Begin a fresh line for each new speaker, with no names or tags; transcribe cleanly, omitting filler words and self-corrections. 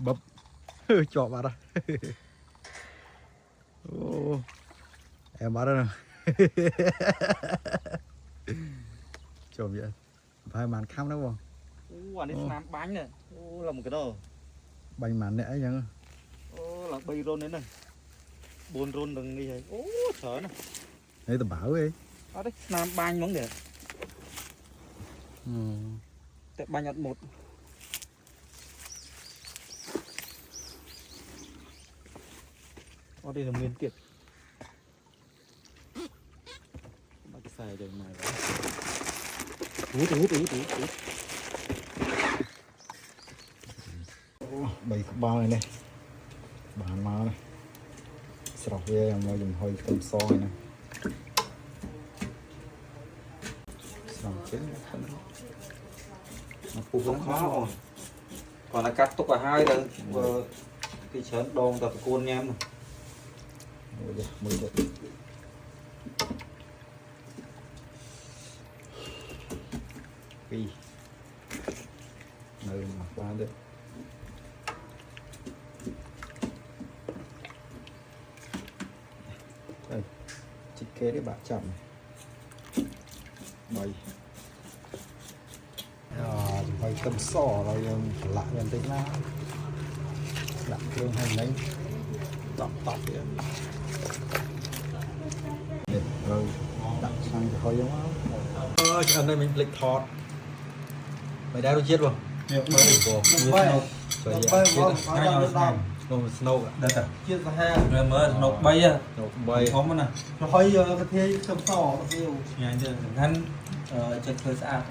bập chọ vào đây. Ô, em bắt đây nè. Chồm vậy phải màn khăm đó không?
Anh ấy làm bánh này, là một cái đồ
Bánh màn nè nhá.
là bay rôn đấy này, 4 rôn đừng đi vậy, sợ nè.
Đấy tao bảo ấy.
Đấy, làm bánh món để. Tại bánh nhặt một. Đây là nguyên kiệt. Bắt cái xài đường mày đó. Út.
Bảy ba này, bàn má này, sọc về em nói dùng hơi cầm soi này, sọc chết nó phụ
Không khó rồi. Còn là cắt tục cả hai rồi. Cái chén đòn tập côn nha em này.
mới được. Phi nơi mà qua được. Đây, chích kế để bạn chậm này. Bày. Hơi cầm sò rồi lại gần tính là đặt thương hành đánh tọt vậy. Rồi đặt sang cho hơi giống áo. Anh đây mình lịch thọt. Mày đeo đôi chết luôn.
Được
mới được cô. Snow
đây cả. Chiết ra ha. Rồi mới nộp bay á.
Nộp bay.
Không nè.
Nó hơi cái thế cầm sò nó kêu.
Nhanh chưa. Ngăn chân hơi sạch.